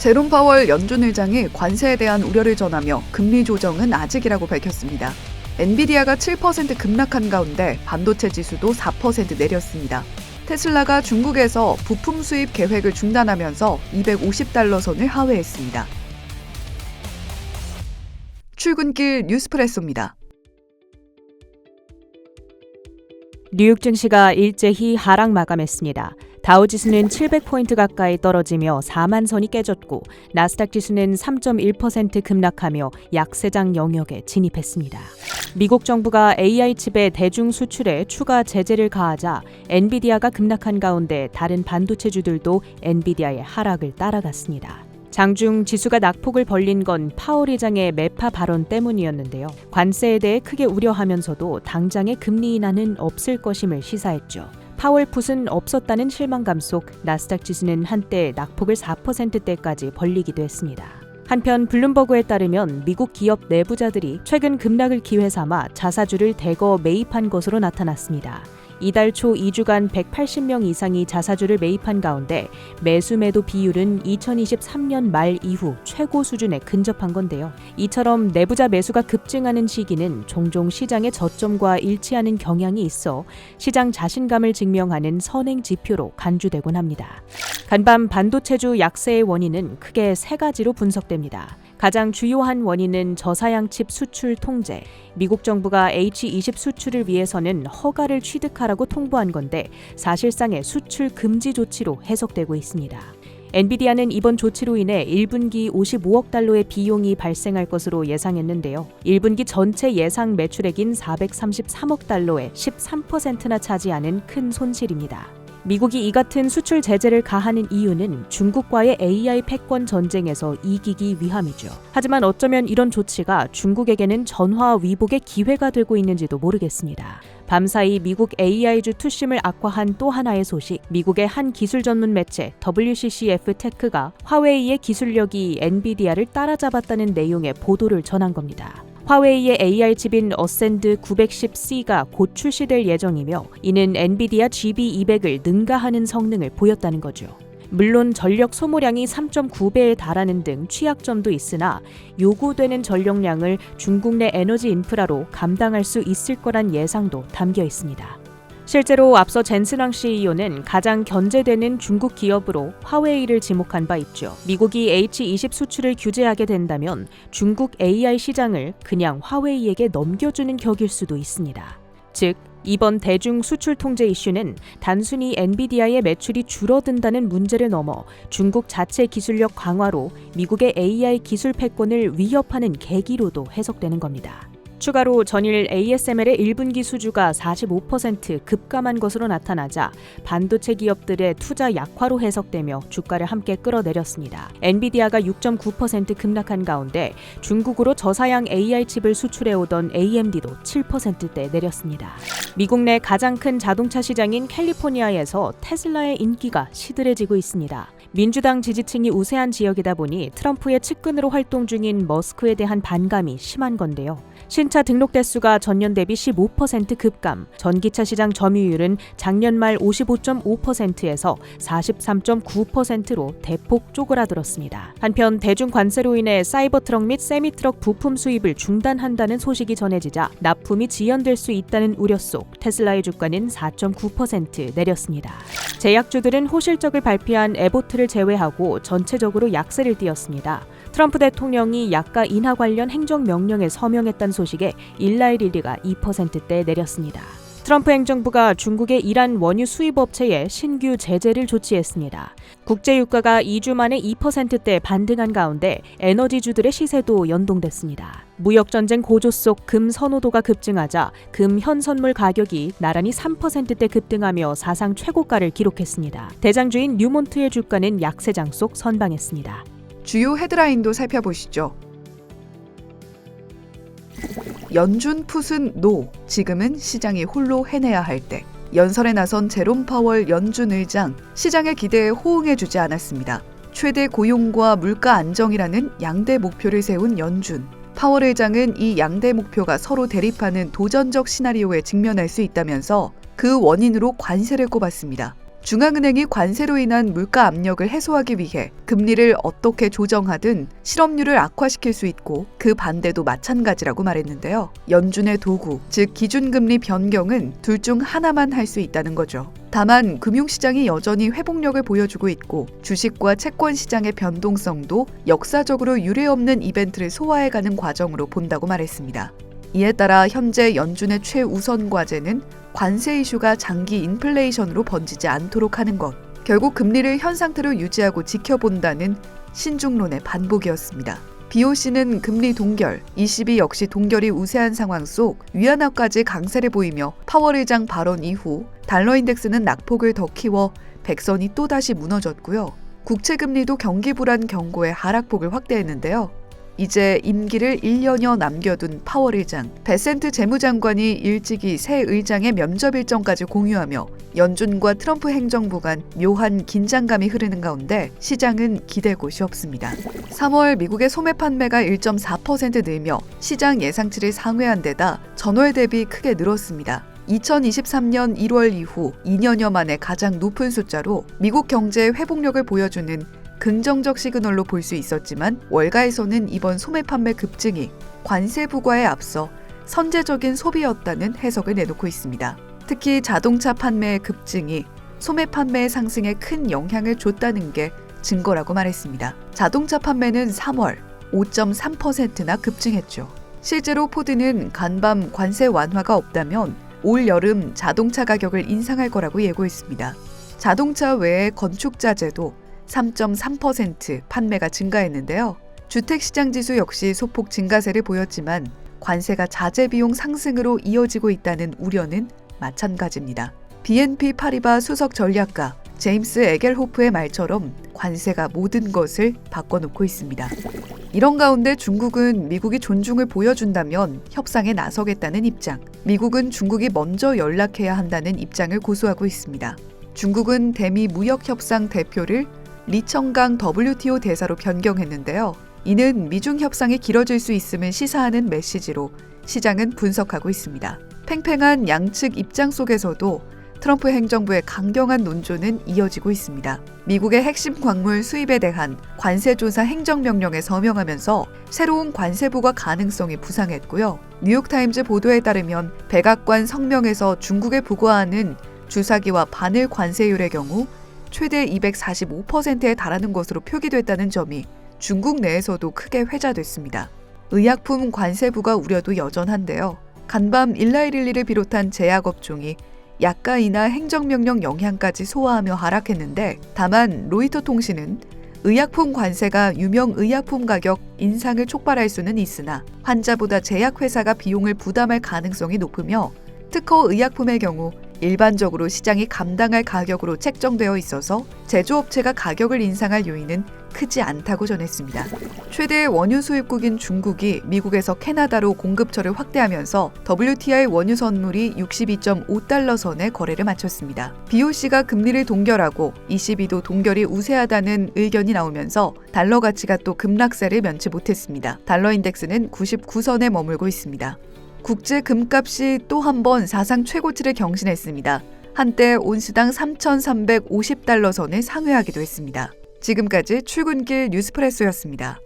제롬 파월 연준 의장이 관세에 대한 우려를 전하며 금리 조정은 아직이라고 밝혔습니다. 엔비디아가 7% 급락한 가운데 반도체 지수도 4% 내렸습니다. 테슬라가 중국에서 부품 수입 계획을 중단하면서 $250 선을 하회했습니다. 출근길 뉴스프레소입니다. 뉴욕 증시가 일제히 하락 마감했습니다. 다우지수는 700포인트 가까이 떨어지며 4만 선이 깨졌고 나스닥 지수는 3.1% 급락하며 약세장 영역에 진입했습니다. 미국 정부가 AI 칩의 대중 수출에 추가 제재를 가하자 엔비디아가 급락한 가운데 다른 반도체주들도 엔비디아의 하락을 따라갔습니다. 장중 지수가 낙폭을 벌린 건 파월 의장의 매파 발언 때문이었는데요. 관세에 대해 크게 우려하면서도 당장의 금리 인하는 없을 것임을 시사했죠. 파월 풋은 없었다는 실망감 속 나스닥 지수는 한때 낙폭을 4%대까지 벌리기도 했습니다. 한편 블룸버그에 따르면 미국 기업 내부자들이 최근 급락을 기회 삼아 자사주를 대거 매입한 것으로 나타났습니다. 이달 초 2주간 180명 이상이 자사주를 매입한 가운데 매수 매도 비율은 2023년 말 이후 최고 수준에 근접한 건데요. 이처럼 내부자 매수가 급증하는 시기는 종종 시장의 저점과 일치하는 경향이 있어 시장 자신감을 증명하는 선행 지표로 간주되곤 합니다. 간밤 반도체주 약세의 원인은 크게 세 가지로 분석됩니다. 가장 주요한 원인은 저사양 칩 수출 통제. 미국 정부가 H20 수출을 위해서는 허가를 취득하라고 통보한 건데 사실상의 수출 금지 조치로 해석되고 있습니다. 엔비디아는 이번 조치로 인해 1분기 55억 달러의 비용이 발생할 것으로 예상했는데요. 1분기 전체 예상 매출액인 433억 달러의 13%나 차지하는 큰 손실입니다. 미국이 이 같은 수출 제재를 가하는 이유는 중국과의 AI 패권 전쟁에서 이기기 위함이죠. 하지만 어쩌면 이런 조치가 중국에게는 전화 위복의 기회가 되고 있는지도 모르겠습니다. 밤사이 미국 AI주 투심을 악화한 또 하나의 소식, 미국의 한 기술 전문 매체 WCCF 테크가 화웨이의 기술력이 엔비디아를 따라잡았다는 내용의 보도를 전한 겁니다. 화웨이의 AI 칩인 어센드 910C가 곧 출시될 예정이며 이는 엔비디아 GB200을 능가하는 성능을 보였다는 거죠. 물론 전력 소모량이 3.9배에 달하는 등 취약점도 있으나 요구되는 전력량을 중국 내 에너지 인프라로 감당할 수 있을 거란 예상도 담겨 있습니다. 실제로 앞서 젠슨왕 CEO는 가장 견제되는 중국 기업으로 화웨이를 지목한 바 있죠. 미국이 H20 수출을 규제하게 된다면 중국 AI 시장을 그냥 화웨이에게 넘겨주는 격일 수도 있습니다. 즉, 이번 대중 수출 통제 이슈는 단순히 엔비디아의 매출이 줄어든다는 문제를 넘어 중국 자체 기술력 강화로 미국의 AI 기술 패권을 위협하는 계기로도 해석되는 겁니다. 추가로 전일 ASML의 1분기 수주가 45% 급감한 것으로 나타나자 반도체 기업들의 투자 약화로 해석되며 주가를 함께 끌어내렸습니다. 엔비디아가 6.9% 급락한 가운데 중국으로 저사양 AI 칩을 수출해오던 AMD도 7%대 내렸습니다. 미국 내 가장 큰 자동차 시장인 캘리포니아에서 테슬라의 인기가 시들해지고 있습니다. 민주당 지지층이 우세한 지역이다 보니 트럼프의 측근으로 활동 중인 머스크에 대한 반감이 심한 건데요. 신차 등록 대수가 전년 대비 15% 급감, 전기차 시장 점유율은 작년 말 55.5%에서 43.9%로 대폭 쪼그라들었습니다. 한편 대중 관세로 인해 사이버트럭 및 세미트럭 부품 수입을 중단한다는 소식이 전해지자 납품이 지연될 수 있다는 우려 속 테슬라의 주가는 4.9% 내렸습니다. 제약주들은 호실적을 발표한 에보트를 제외하고 전체적으로 약세를 띄었습니다. 트럼프 대통령이 약가 인하 관련 행정명령에 서명했다는 소식에 일라이릴리가 2%대 내렸습니다. 트럼프 행정부가 중국의 이란 원유 수입업체에 신규 제재를 조치했습니다. 국제유가가 2주 만에 2%대 반등한 가운데 에너지주들의 시세도 연동됐습니다. 무역전쟁 고조 속 금 선호도가 급증하자 금 현선물 가격이 나란히 3%대 급등하며 사상 최고가를 기록했습니다. 대장주인 뉴몬트의 주가는 약세장 속 선방했습니다. 주요 헤드라인도 살펴보시죠. 연준 풋은 노, 지금은 시장이 홀로 해내야 할 때. 연설에 나선 제롬 파월 연준 의장, 시장의 기대에 호응해주지 않았습니다. 최대 고용과 물가 안정이라는 양대 목표를 세운 연준. 파월 의장은 이 양대 목표가 서로 대립하는 도전적 시나리오에 직면할 수 있다면서 그 원인으로 관세를 꼽았습니다. 중앙은행이 관세로 인한 물가 압력을 해소하기 위해 금리를 어떻게 조정하든 실업률을 악화시킬 수 있고 그 반대도 마찬가지라고 말했는데요. 연준의 도구, 즉 기준금리 변경은 둘 중 하나만 할 수 있다는 거죠. 다만 금융시장이 여전히 회복력을 보여주고 있고 주식과 채권 시장의 변동성도 역사적으로 유례없는 이벤트를 소화해가는 과정으로 본다고 말했습니다. 이에 따라 현재 연준의 최우선 과제는 관세 이슈가 장기 인플레이션으로 번지지 않도록 하는 것, 결국 금리를 현 상태로 유지하고 지켜본다는 신중론의 반복이었습니다. BOC는 금리 동결, ECB 역시 동결이 우세한 상황 속 위안화까지 강세를 보이며 파월 의장 발언 이후 달러 인덱스는 낙폭을 더 키워 백선이 또다시 무너졌고요. 국채금리도 경기 불안 경고에 하락폭을 확대했는데요. 이제 임기를 1년여 남겨둔 파월 의장, 베센트 재무장관이 일찍이 새 의장의 면접 일정까지 공유하며 연준과 트럼프 행정부 간 묘한 긴장감이 흐르는 가운데 시장은 기댈 곳이 없습니다. 3월 미국의 소매 판매가 1.4% 늘며 시장 예상치를 상회한 데다 전월 대비 크게 늘었습니다. 2023년 1월 이후 2년여 만에 가장 높은 숫자로 미국 경제의 회복력을 보여주는 긍정적 시그널로 볼 수 있었지만 월가에서는 이번 소매 판매 급증이 관세 부과에 앞서 선제적인 소비였다는 해석을 내놓고 있습니다. 특히 자동차 판매의 급증이 소매 판매의 상승에 큰 영향을 줬다는 게 증거라고 말했습니다. 자동차 판매는 3월 5.3%나 급증했죠. 실제로 포드는 간밤 관세 완화가 없다면 올 여름 자동차 가격을 인상할 거라고 예고했습니다. 자동차 외에 건축자재도 3.3% 판매가 증가했는데요. 주택시장지수 역시 소폭 증가세를 보였지만 관세가 자재 비용 상승으로 이어지고 있다는 우려는 마찬가지입니다. BNP 파리바 수석 전략가 제임스 에겔호프의 말처럼 관세가 모든 것을 바꿔놓고 있습니다. 이런 가운데 중국은 미국이 존중을 보여준다면 협상에 나서겠다는 입장, 미국은 중국이 먼저 연락해야 한다는 입장을 고수하고 있습니다. 중국은 대미 무역협상 대표를 리청강 WTO 대사로 변경했는데요. 이는 미중 협상이 길어질 수 있음을 시사하는 메시지로 시장은 분석하고 있습니다. 팽팽한 양측 입장 속에서도 트럼프 행정부의 강경한 논조는 이어지고 있습니다. 미국의 핵심 광물 수입에 대한 관세조사 행정명령에 서명하면서 새로운 관세 부과 가능성이 부상했고요. 뉴욕타임즈 보도에 따르면 백악관 성명에서 중국에 부과하는 주사기와 바늘 관세율의 경우 최대 245%에 달하는 것으로 표기됐다는 점이 중국 내에서도 크게 회자됐습니다. 의약품 관세 부과 우려도 여전한데요. 간밤 일라이릴리를 비롯한 제약업종이 약가이나 행정명령 영향까지 소화하며 하락했는데, 다만 로이터 통신은 의약품 관세가 유명 의약품 가격 인상을 촉발할 수는 있으나 환자보다 제약회사가 비용을 부담할 가능성이 높으며 특허 의약품의 경우 일반적으로 시장이 감당할 가격으로 책정되어 있어서 제조업체가 가격을 인상할 요인은 크지 않다고 전했습니다. 최대의 원유 수입국인 중국이 미국에서 캐나다로 공급처를 확대하면서 WTI 원유 선물이 62.5달러 선에 거래를 마쳤습니다. BOC가 금리를 동결하고 ECB도 동결이 우세하다는 의견이 나오면서 달러 가치가 또 급락세를 면치 못했습니다. 달러 인덱스는 99선에 머물고 있습니다. 국제 금값이 또 한 번 사상 최고치를 경신했습니다. 한때 온스당 3,350달러 선을 상회하기도 했습니다. 지금까지 출근길 뉴스프레소였습니다.